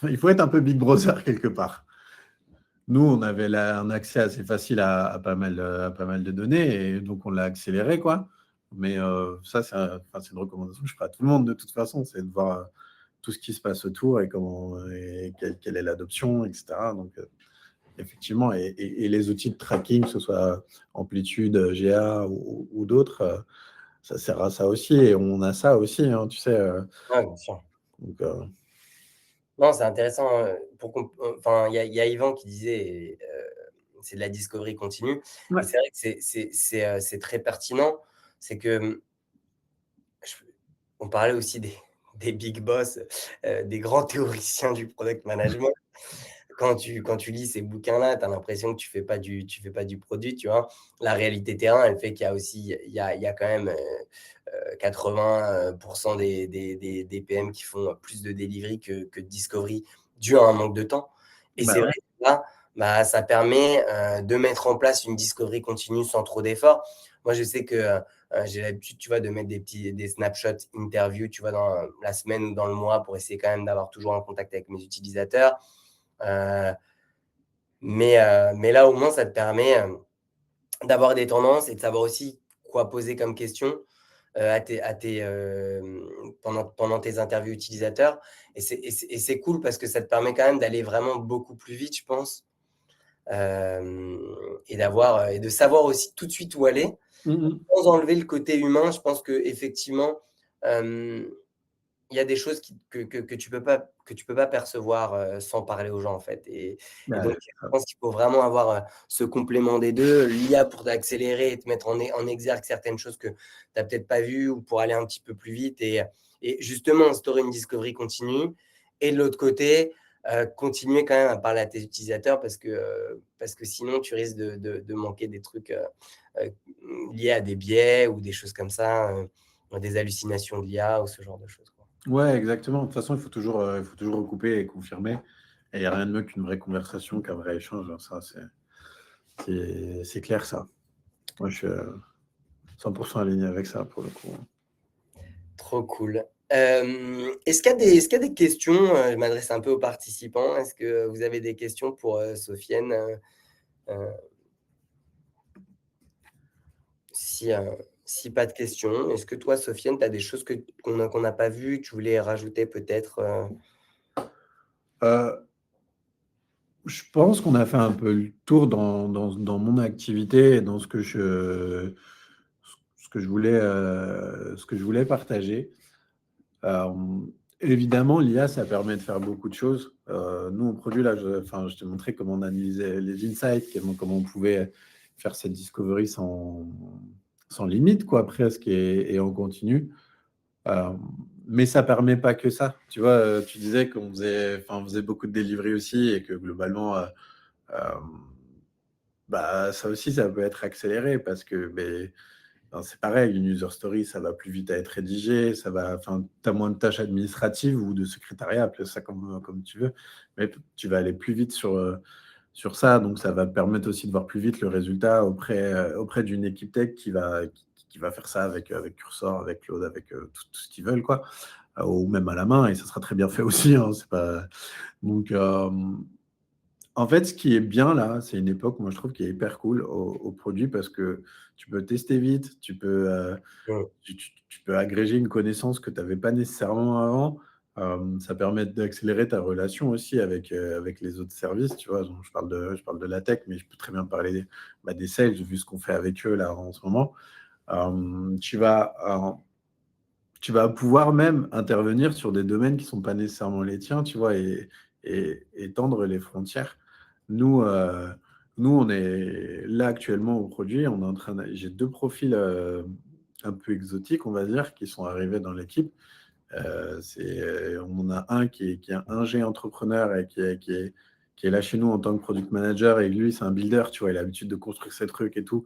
il faut être un peu Big Brother quelque part. Nous, on avait un accès assez facile à pas mal de données, et donc on l'a accéléré, quoi. Mais ça, enfin, c'est une recommandation que je ferai à tout le monde de toute façon, c'est de voir tout ce qui se passe autour et quelle est l'adoption, etc. Donc, effectivement, et les outils de tracking, que ce soit Amplitude, GA ou d'autres, ça sert à ça aussi, et on a ça aussi, hein, tu sais. Ouais, bien sûr. Donc, Non, c'est intéressant, enfin, il y a Yvan qui disait, c'est de la discovery continue et ouais. c'est vrai que c'est très pertinent. C'est que, je on parlait aussi des big boss, des grands théoriciens du product management. Quand tu lis ces bouquins-là, tu as l'impression que tu fais pas du produit, tu vois? La réalité terrain, elle fait qu'il y a aussi il y a quand même, 80 des PM qui font plus de delivery que de discovery, dû à un manque de temps. Et Bah c'est vrai ouais. que là, bah, ça permet, de mettre en place une discovery continue sans trop d'efforts. Moi, je sais que, j'ai l'habitude, tu vois, de mettre des snapshots interviews, tu vois, dans la semaine ou dans le mois pour essayer quand même d'avoir toujours un contact avec mes utilisateurs. Heu, mais là, au moins, ça te permet, d'avoir des tendances et de savoir aussi quoi poser comme question, pendant tes interviews utilisateurs et c'est cool parce que ça te permet quand même d'aller vraiment beaucoup plus vite, je pense, et de savoir aussi tout de suite où aller, Mhm. sans enlever le côté humain. Je pense qu'effectivement, hem il y a des choses que tu peux pas percevoir, sans parler aux gens, en fait et donc Bah, je pense qu'il faut vraiment avoir, ce complément des 2, l'IA pour t'accélérer et te mettre en exergue certaines choses que tu as peut-être pas vues ou pour aller un petit peu plus vite et justement instaurer une discovery continue et de l'autre côté, continuer quand même à parler à tes utilisateurs parce que sinon tu risques de manquer des trucs, heu, liés à des biais ou des choses comme ça, des hallucinations de l'IA ou ce genre de choses, quoi. ouais, exactement. De toute façon, il faut toujours recouper et confirmer. Et il n'y a rien de mieux qu'une vraie conversation, qu'un vrai échange, hein. Ça, c'est clair, ça. Moi, je suis 100% aligné avec ça, pour le coup. Trop cool. Est-ce qu'il y a des questions? Je m'adresse un peu aux participants. Est-ce que vous avez des questions pour, Sofiane? Heu, si, si pas de questions, est-ce que toi, Sofiane, tu as des choses qu'on n'a pas vues, que tu voulais rajouter peut-être, Euh, je pense qu'on a fait un peu le tour dans mon activité et dans ce que ce que je voulais partager. Euh, Évidemment, l'IA, ça permet de faire beaucoup de choses. Nous, au produit, là, enfin, je t'ai montré comment on analysait les insights, comment on pouvait faire cette discovery sans limite, quoi, presque, et en continu. Euh, mais ça permet pas que ça. Tu vois, tu disais on faisait beaucoup de delivery aussi et que globalement, euh, bah, ça aussi, ça peut être accéléré parce que ben, Alors, c'est pareil, une user story, ça va plus vite à être rédigé, tu as moins de tâches administratives ou de secrétariat, appelle ça comme tu veux, mais tu vas aller plus vite sur ça, donc ça va te permettre aussi de voir plus vite le résultat auprès d'une équipe tech qui va faire ça avec Cursor, avec Claude, avec tout ce qu'ils veulent, quoi, ou même à la main, et ça sera très bien fait aussi, hein, c'est pas... Donc, en fait, ce qui est bien là, c'est une époque, moi je trouve, qui est hyper cool au produit parce que tu peux tester vite, Mmh. tu peux agréger une connaissance que tu n'avais pas nécessairement avant. Ça permet d'accélérer ta relation aussi avec les autres services. Tu vois, donc, je parle de la tech, mais je peux très bien parler des sales, vu ce qu'on fait avec eux là en ce moment. Euh, tu vas, euh, Tu vas pouvoir même intervenir sur des domaines qui ne sont pas nécessairement les tiens, tu vois, et étendre les frontières. Nous, euh, Nous, on est là actuellement au produit. J'ai deux profils un peu exotiques, on va dire, qui sont arrivés dans l'équipe. On a un qui est un ingé entrepreneur et qui est là chez nous en tant que product manager. Et lui, c'est un builder, tu vois, il a l'habitude de construire ses trucs et tout.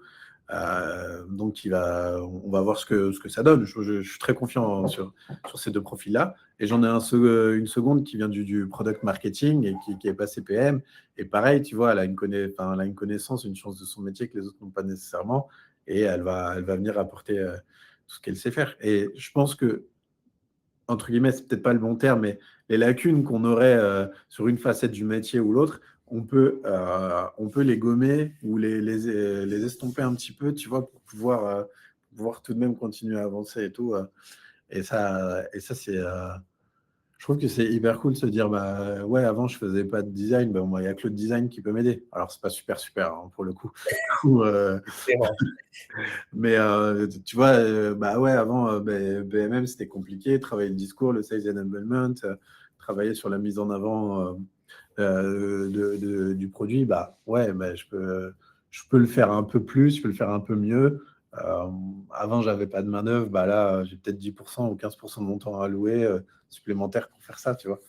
Donc, on va voir ce que ça donne. Je suis très confiant sur ces deux profils-là. Et j'en ai une seconde qui vient du product marketing et qui est passé PM. Et pareil, tu vois, elle a une connaissance, une chance de son métier que les autres n'ont pas nécessairement. Et elle va venir apporter tout ce qu'elle sait faire. Et je pense que entre guillemets, c'est peut-être pas le bon terme, mais les lacunes qu'on aurait sur une facette du métier ou l'autre, on peut les gommer ou les estomper un petit peu, tu vois, pour pouvoir tout de même continuer à avancer et tout. Et ça je trouve que c'est hyper cool de se dire, bah ouais, avant je faisais pas de design, bah, il y a que le design qui peut m'aider. Alors c'est pas super hein, pour le coup. Ou, C'est vrai. mais tu vois, bah ouais, avant, BMM, c'était compliqué. Travailler le discours, le sales enablement, travailler sur la mise en avant du produit, bah ouais, bah, je peux le faire un peu plus, je peux le faire un peu mieux. Euh, Avant, j'avais pas de main-d'œuvre, bah là, j'ai peut-être 10% ou 15% de mon temps à allouer supplémentaire pour faire ça, tu vois.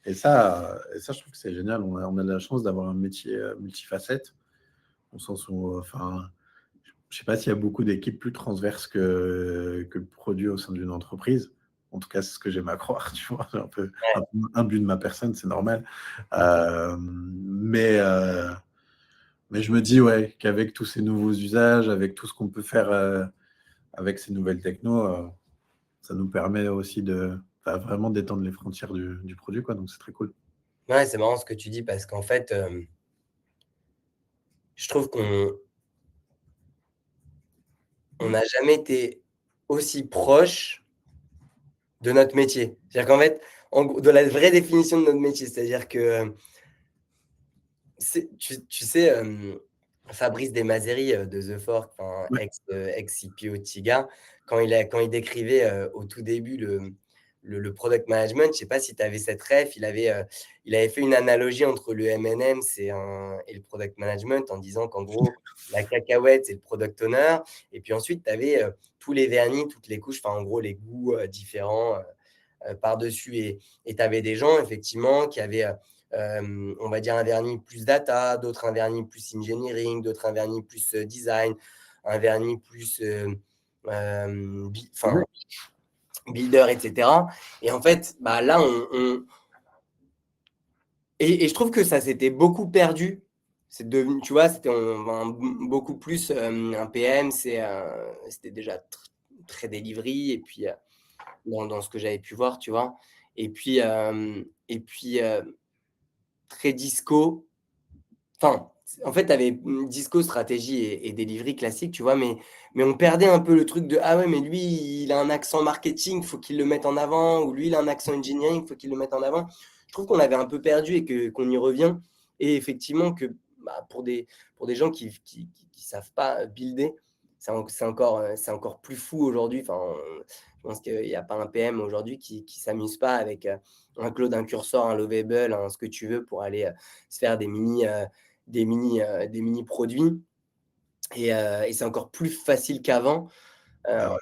Je trouve que c'est génial. On a de la chance d'avoir un métier multifacette, au sens où, enfin, je ne sais pas s'il y a beaucoup d'équipes plus transverses que le produit au sein d'une entreprise. En tout cas, c'est ce que j'aime à croire, tu vois. Un peu imbu de ma personne, c'est normal. Mais je me dis, ouais, qu'avec tous ces nouveaux usages, avec tout ce qu'on peut faire avec ces nouvelles technos, ça nous permet aussi vraiment d'étendre les frontières du produit, quoi. Donc, c'est très cool. Ouais, c'est marrant ce que tu dis parce qu'en fait, je trouve on n'a jamais été aussi proche de notre métier. C'est-à-dire qu'en fait, de la vraie définition de notre métier, c'est-à-dire que, tu sais, Fabrice Desmazeries, de The Fork, enfin Ouais. ex-CPO de Tiga, quand il décrivait, au tout début le product management, je ne sais pas si tu avais cette ref, il avait fait une analogie entre le M&M et le product management en disant qu'en gros, la cacahuète, c'est le product owner et puis ensuite tu avais, tous les vernis, toutes les couches, enfin en gros les goûts, différents, par-dessus et tu avais des gens effectivement qui avaient, on va dire un vernis plus data, d'autres un vernis plus engineering, d'autres un vernis plus, design, un vernis plus, enfin Exact. builder et cetera et en fait, bah, là on et je trouve que ça s'était beaucoup perdu. C'est devenu tu vois, c'était beaucoup plus, un PM, c'était déjà très delivery et puis, dans ce que j'avais pu voir, tu vois? Et puis, très disco. Enfin, en fait, tu avais, disco, stratégie et delivery classique, tu vois? Mais on perdait un peu le truc de: «Ah ouais, mais lui, il a un accent marketing, faut qu'il le mette en avant» ou «Lui, il a un accent engineering, faut qu'il le mette en avant». Je trouve qu'on l'avait un peu perdu et qu'on y revient et effectivement que, bah, pour des gens qui savent pas builder, c'est encore plus fou aujourd'hui. Enfin, je pense qu'il y a pas un PM aujourd'hui qui s'amuse pas avec, un Claude, un Cursor, un Lovable, un ce que tu veux pour aller, se faire des mini produits et c'est encore plus facile qu'avant, heu Ah ouais.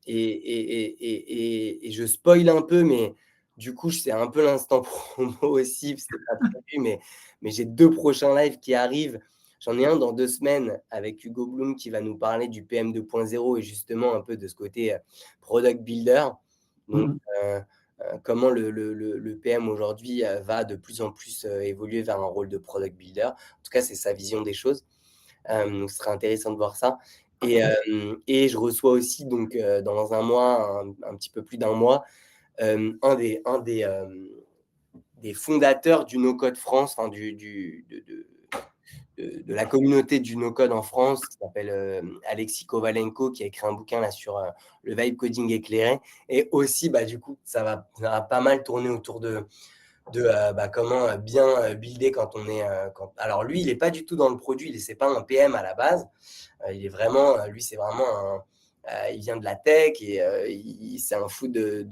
et je spoil un peu, mais du coup, c'est un peu l'instant promo aussi, c'était pas prévu, mais j'ai 2 prochains lives qui arrivent J'en ai un dans 2 semaines avec Hugo Bloom qui va nous parler du PM 2.0 et justement un peu de ce côté, product builder. Donc, Mmh. comment le PM aujourd'hui, va de plus en plus, évoluer vers un rôle de product builder. En tout cas, c'est sa vision des choses. Donc ce serait intéressant de voir ça et je reçois aussi donc, dans un mois, un petit peu plus d'un mois, un des fondateurs du No Code France, enfin de la communauté du no code en France qui s'appelle Alexis Kovalenko qui a écrit un bouquin là sur le vibe coding éclairé et aussi bah du coup ça va pas mal tourner autour de comment bien builder quand on est alors lui il est pas du tout dans le produit, c'est pas un PM à la base. Il est vraiment lui c'est vraiment il vient de la tech et c'est un fou de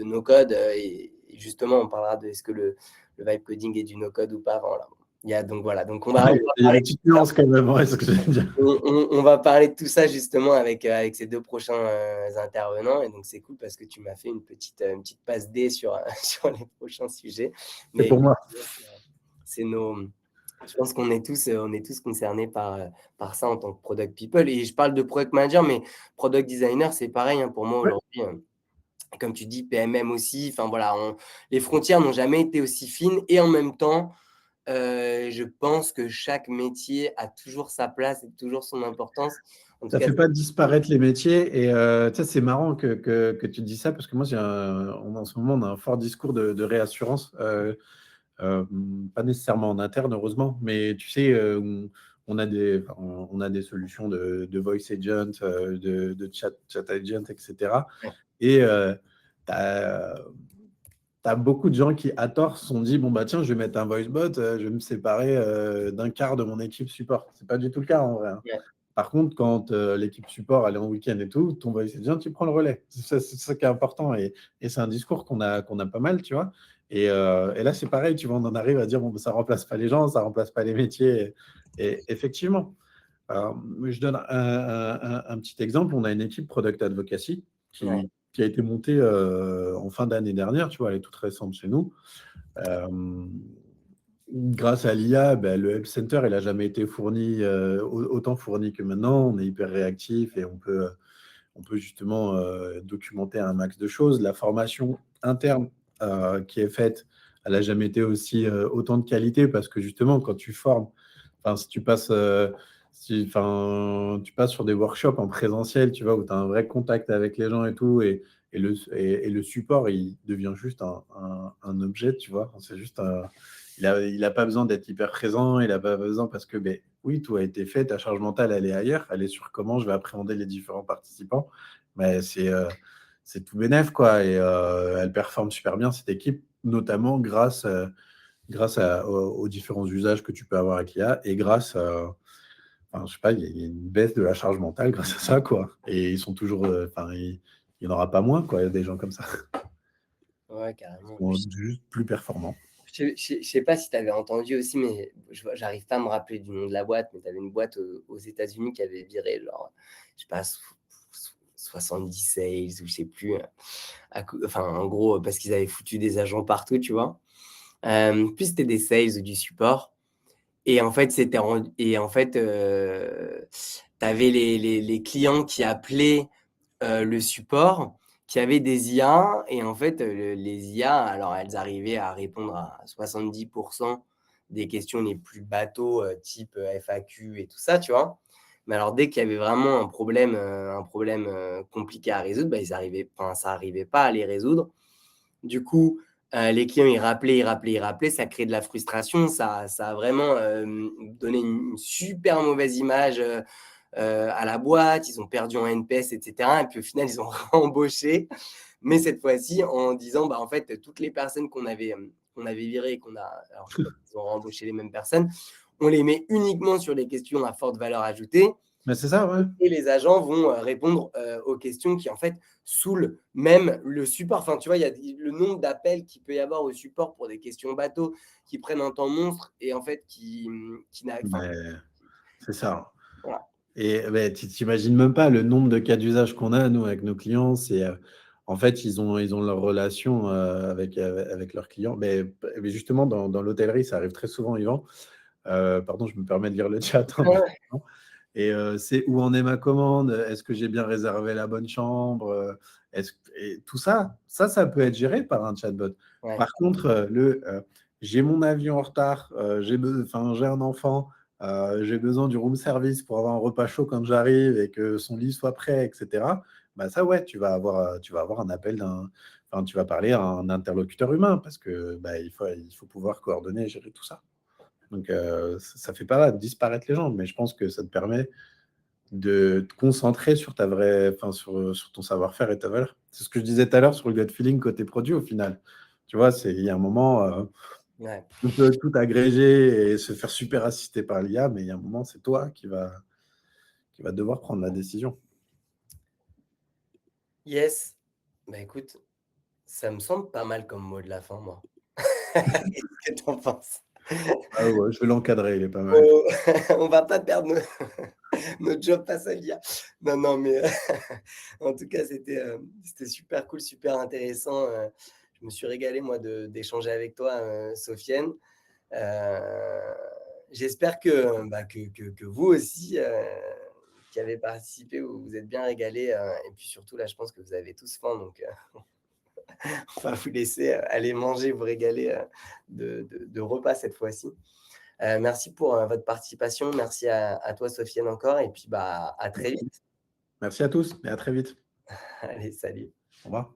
no code et justement on parlera de est-ce que le vibe coding est du no code ou pas. Enfin, voilà. Il y a donc voilà, donc on va, Ouais, on va il y a des parler petites nuances quand même, ouais, c'est ce que j'allais dire. on va parler de tout ça justement avec ces 2 prochains intervenants et donc c'est cool parce que tu m'as fait une petite passe D sur sur les prochains sujets. C'est Mais pour moi. c'est nos je pense qu'on est tous concernés par ça en tant que product people et je parle de product manager, mais product designer, c'est pareil, hein, pour moi Ouais, aujourd'hui, comme tu dis, PMM aussi, enfin voilà, les frontières n'ont jamais été aussi fines et en même temps, je pense que chaque métier a toujours sa place et toujours son importance. En tout ça cas, fait pas disparaître les métiers et tu sais, c'est marrant que tu dis ça parce que moi, en ce moment, on a un fort discours de réassurance, euh, pas nécessairement en interne, heureusement, mais tu sais, on a des solutions de voice agent, de chat agent, etc. ouais, Et tu as beaucoup de gens qui, à tort, se sont dit, bon, bah tiens, je vais mettre un voice bot, je vais me séparer d'un quart de mon équipe support. C'est pas du tout le cas en vrai, hein. ouais, Par contre, quand l'équipe support elle est en week-end et tout, ton voice agent, tu prends le relais. C'est ça qui est important. Et c'est un discours qu'on a pas mal, tu vois. Et là, c'est pareil, tu vois, on en arrive à dire, bon, bah, ça remplace pas les gens, ça remplace pas les métiers. Et effectivement, je donne un petit exemple. On a une équipe Product Advocacy ouais, qui a été montée en fin d'année dernière, tu vois, elle est toute récente chez nous. Euh, Grâce à l'IA, ben, le Help Center, il n'a jamais été fourni, autant fourni que maintenant. On est hyper réactif et on peut justement documenter un max de choses. La formation interne qui est faite, elle n'a jamais été aussi autant de qualité parce que justement, quand tu formes, enfin, si tu passes, enfin, tu passes sur des workshops en présentiel, tu vois, où tu as un vrai contact avec les gens et tout, et le support, il devient juste un objet, tu vois. C'est juste il a pas besoin d'être hyper présent, il n'a pas besoin parce que, ben, oui, tout a été fait, ta charge mentale, elle est ailleurs, elle est sur comment je vais appréhender les différents participants. Mais c'est tout bénef, quoi. Et elle performe super bien, cette équipe, notamment grâce aux différents usages que tu peux avoir avec l'IA et grâce à, enfin, je sais pas, il y a une baisse de la charge mentale grâce à ça, quoi. Et ils sont toujours, enfin, il n'y en aura pas moins, quoi, des gens comme ça. ouais, Ils carrément. sont juste plus performants. Je sais pas si tu avais entendu aussi, mais j'arrive pas à me rappeler du nom de la boîte, mais tu avais une boîte aux États-Unis qui avait viré, genre, je sais pas, 70 sales ou je sais plus, enfin, en gros, parce qu'ils avaient foutu des agents partout, tu vois. Plus c'était des sales ou du support. Et en fait, tu avais les clients qui appelaient le support, qui avaient des IA. Et en fait, les IA, alors elles arrivaient à répondre à 70% des questions les plus bateaux, type FAQ et tout ça, tu vois. Mais alors, dès qu'il y avait vraiment un problème compliqué à résoudre, bah, enfin, ça n'arrivait pas à les résoudre. Du coup, les clients, ils rappelaient, ils rappelaient, ils rappelaient, ça crée de la frustration, ça a vraiment donné une super mauvaise image à la boîte, ils ont perdu en NPS, et cetera et puis au final, ils ont embauché, mais cette fois-ci en disant: «Bah, en fait, toutes les personnes qu'on avait virées et qu'on a» alors je sais pas s'ils ont embauché les mêmes personnes, «on les met uniquement sur les questions à forte valeur ajoutée Mais c'est ça, ouais. et les agents vont répondre aux questions qui, en fait, saoulent même le support. Enfin, tu vois, il y a le nombre d'appels qu'il peut y avoir au support pour des questions bateaux qui prennent un temps monstre et en fait, qui n'a. Enfin, Mais c'est ça. voilà. Et mais tu t'imagines même pas le nombre de cas d'usage qu'on a, nous, avec nos clients. En fait, ils ont leur relation avec leurs clients. Mais justement, dans l'hôtellerie, ça arrive très souvent, Yvan. Pardon, je me permets de lire le chat en même Ouais, temps. Et c'est où en est ma commande? Est-ce que j'ai bien réservé la bonne chambre? Et tout ça, ça peut être géré par un chatbot. ouais, Par contre, j'ai mon avion en retard, enfin, j'ai un enfant, j'ai besoin du room service pour avoir un repas chaud quand j'arrive et que son lit soit prêt, etc. Bah ça, ouais, tu vas avoir un appel enfin, tu vas parler à un interlocuteur humain parce que bah, il faut pouvoir coordonner et gérer tout ça. Donc, ça ne fait pas disparaître les gens, mais je pense que ça te permet de te concentrer sur ta vraie, enfin, sur ton savoir-faire et ta valeur. C'est ce que je disais tout à l'heure sur le gut feeling côté produit au final. Tu vois, il y a un moment, ouais. on peut tout agréger et se faire super assister par l'IA, mais il y a un moment, c'est toi qui va devoir prendre la décision. Yes. Bah, écoute, ça me semble pas mal comme mot de la fin, moi. Qu'est-ce que tu en penses? Ah ouais, je vais l'encadrer, il est pas mal. On on va pas perdre notre job face à l'IA. Non, non, mais en tout cas, c'était super cool, super intéressant, je me suis régalé moi d'échanger avec toi, Sofiane. Heu, J'espère que, bah, que vous aussi, qui avez participé, vous vous êtes bien régalés, et puis surtout là, je pense que vous avez tous faim donc on va vous laisser, aller manger, vous régaler, de repas cette fois-ci. Merci pour, votre participation. Merci à toi, Sofiane, encore et puis, bah, à très vite. Merci à tous et à très vite. Allez, salut. Au revoir.